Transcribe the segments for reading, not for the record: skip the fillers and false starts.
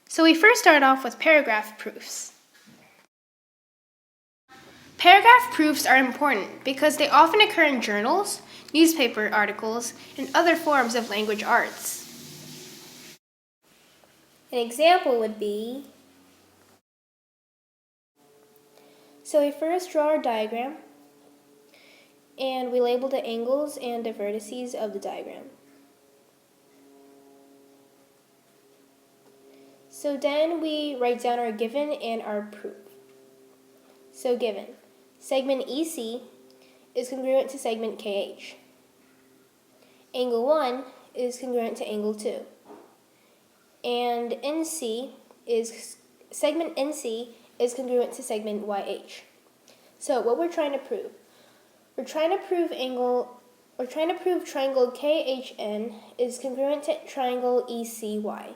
So we first start off with paragraph proofs. Paragraph proofs are important because they often occur in journals, newspaper articles, and other forms of language arts. An example would be, so we first draw our diagram, and we label the angles and the vertices of the diagram. So then we write down our given and our proof. So given, segment EC is congruent to segment KH. Angle 1 is congruent to angle 2. And segment NC is congruent to segment YH. So what we're trying to prove? We're trying to prove triangle KHN is congruent to triangle ECY.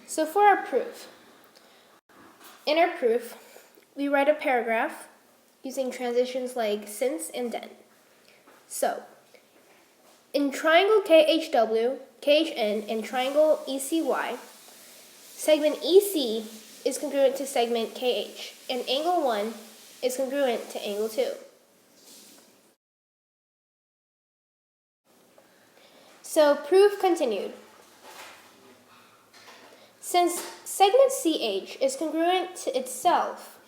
So for our proof, in our proof, we write a paragraph using transitions like since and then. So, in triangle KHW, KHN, and triangle ECY, segment EC is congruent to segment KH, and angle 1 is congruent to angle 2. So, proof continued. Since segment CH is congruent to itself,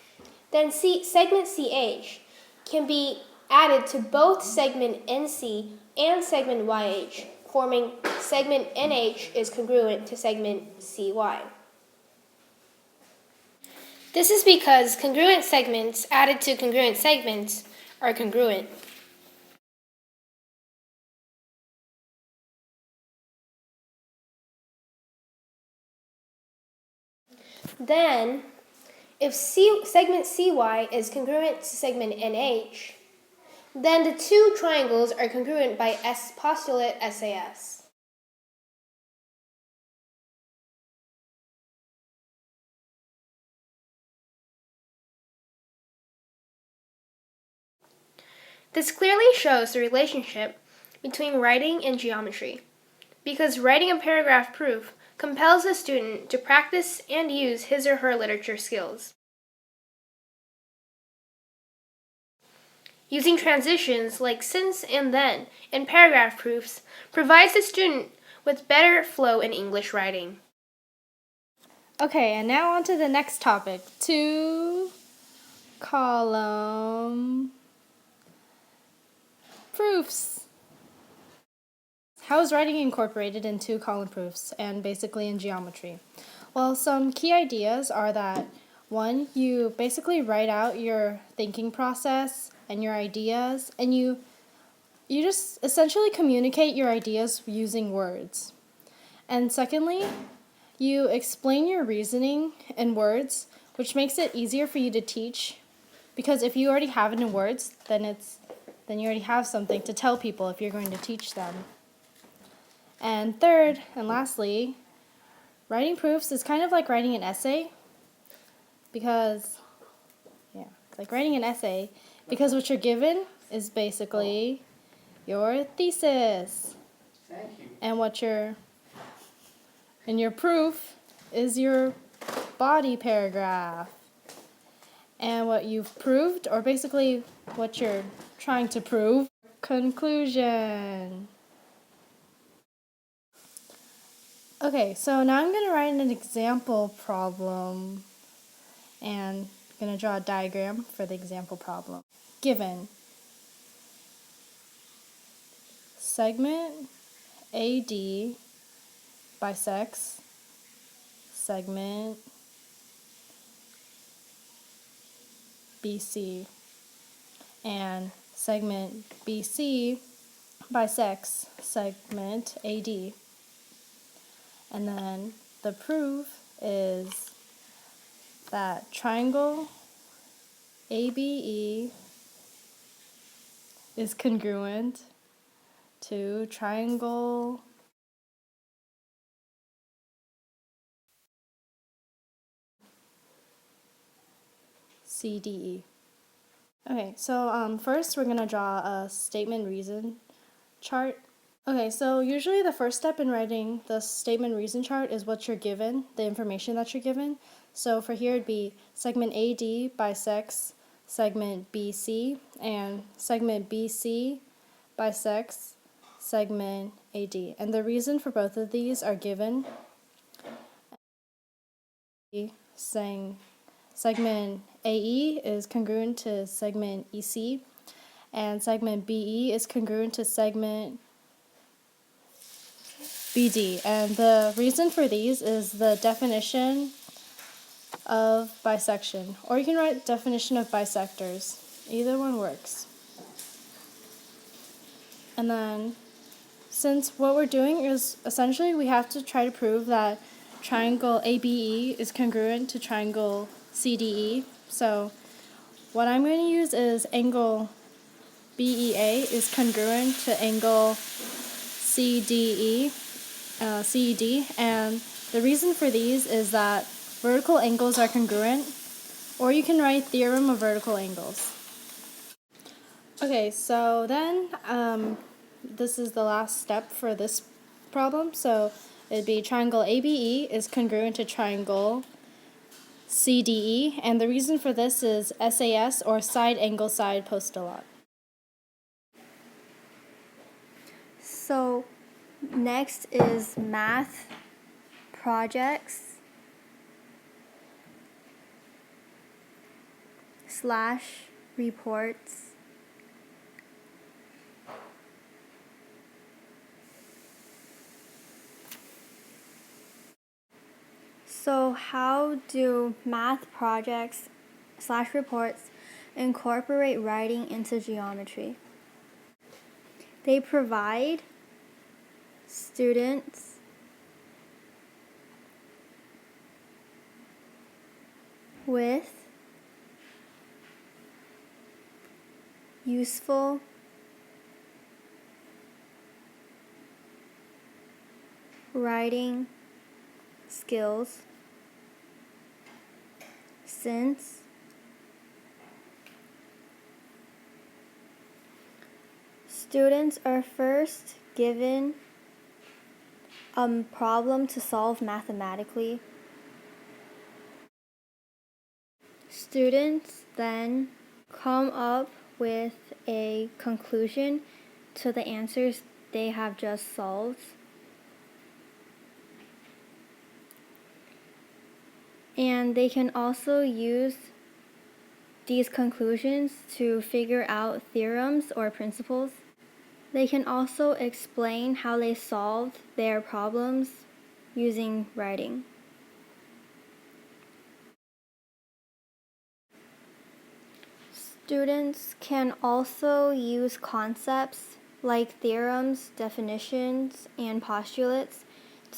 then segment CH can be added to both segment NC and segment YH, forming segment NH is congruent to segment CY. This is because congruent segments added to congruent segments are congruent. Then, if segment CY is congruent to segment NH, then the two triangles are congruent by postulate SAS. This clearly shows the relationship between writing and geometry, because writing a paragraph proof compels the student to practice and use his or her literature skills. Using transitions like since and then in paragraph proofs provides the student with better flow in English writing. Okay, and now on to the next topic, 2-column proofs. How is writing incorporated in 2-column proofs and basically in geometry? Well, some key ideas are that 1, you basically write out your thinking process and your ideas, and you just essentially communicate your ideas using words. And secondly, you explain your reasoning in words, which makes it easier for you to teach, because if you already have it in words, then you already have something to tell people if you're going to teach them. And third, and lastly, writing proofs is kind of like writing an essay, because what you're given is basically your thesis. Thank you. And your proof is your body paragraph. And what you've proved, or basically what you're trying to prove, conclusion. Okay, so now I'm going to write an example problem, and I'm going to draw a diagram for the example problem. Given segment AD bisects segment BC, and segment BC bisects segment AD. And then the proof is that triangle ABE is congruent to triangle CDE. Okay, so first we're going to draw a statement reason chart. Okay, so usually the first step in writing the statement reason chart is what you're given, the information that you're given. So for here it'd be segment AD bisects segment BC, and segment BC bisects segment AD. And the reason for both of these are given, saying segment AE is congruent to segment EC, and segment BE is congruent to segment BD. And the reason for these is the definition of bisection, or you can write definition of bisectors. Either one works. And then, since what we're doing is essentially we have to try to prove that triangle ABE is congruent to triangle CDE. So what I'm going to use is angle BEA is congruent to angle CED, and the reason for these is that vertical angles are congruent, or you can write theorem of vertical angles. Okay, so then this is the last step for this problem. So it'd be triangle ABE is congruent to triangle CDE, and the reason for this is SAS, or side angle side postulate. So next is math projects / reports. So how do math projects / reports incorporate writing into geometry? They provide students with useful writing skills, since students are first given a problem to solve mathematically. Students then come up with a conclusion to the answers they have just solved. And they can also use these conclusions to figure out theorems or principles. They can also explain how they solved their problems using writing. Students can also use concepts like theorems, definitions, and postulates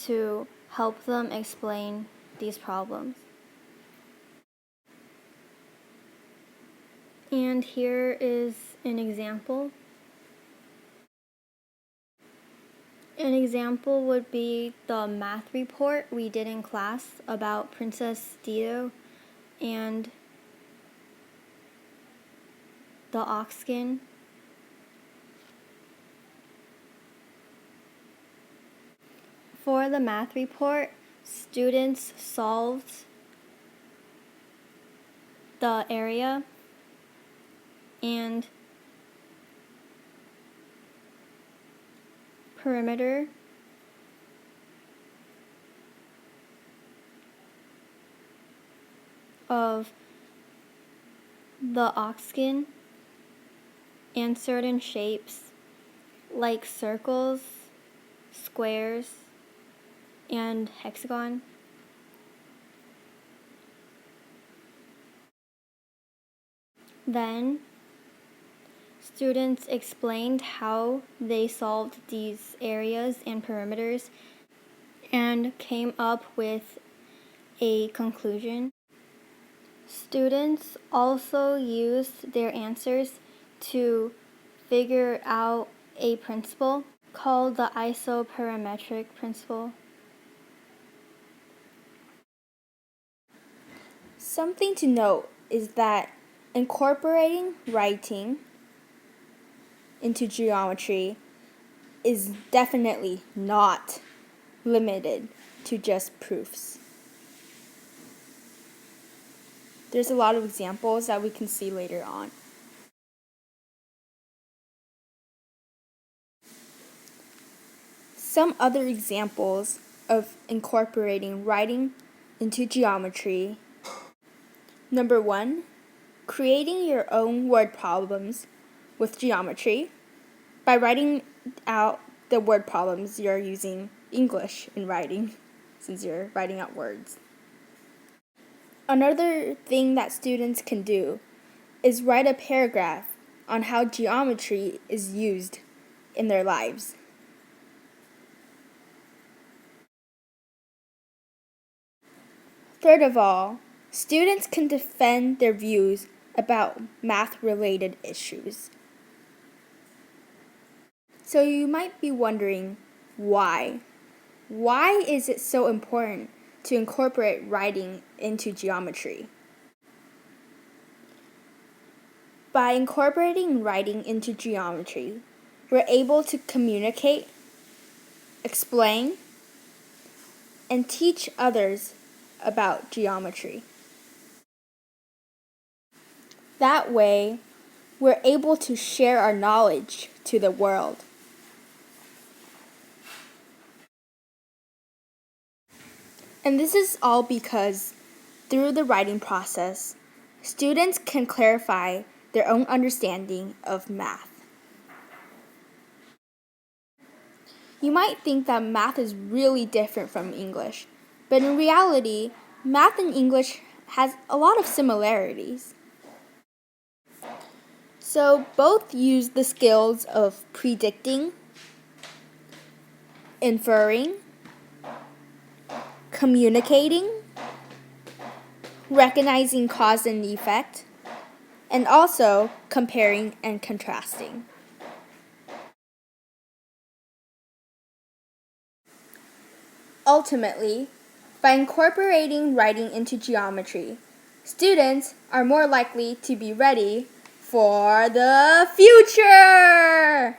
to help them explain these problems. And here is an example. An example would be the math report we did in class about Princess Dido and the ox skin. For the math report, students solved the area and perimeter of the ox skin and certain shapes like circles, squares, and hexagon. Then students explained how they solved these areas and perimeters and came up with a conclusion. Students also used their answers to figure out a principle called the isoperimetric principle. Something to note is that incorporating writing into geometry is definitely not limited to just proofs. There's a lot of examples that we can see later on. Some other examples of incorporating writing into geometry. Number 1, creating your own word problems with geometry. By writing out the word problems, you're using English in writing, since you're writing out words. Another thing that students can do is write a paragraph on how geometry is used in their lives. Third of all, students can defend their views about math-related issues. So you might be wondering, why? Why is it so important to incorporate writing into geometry? By incorporating writing into geometry, we're able to communicate, explain, and teach others about geometry. That way, we're able to share our knowledge to the world. And this is all because through the writing process, students can clarify their own understanding of math. You might think that math is really different from English, but in reality, math and English has a lot of similarities. So both use the skills of predicting, inferring, communicating, recognizing cause and effect, and also comparing and contrasting. Ultimately, by incorporating writing into geometry, students are more likely to be ready for the future!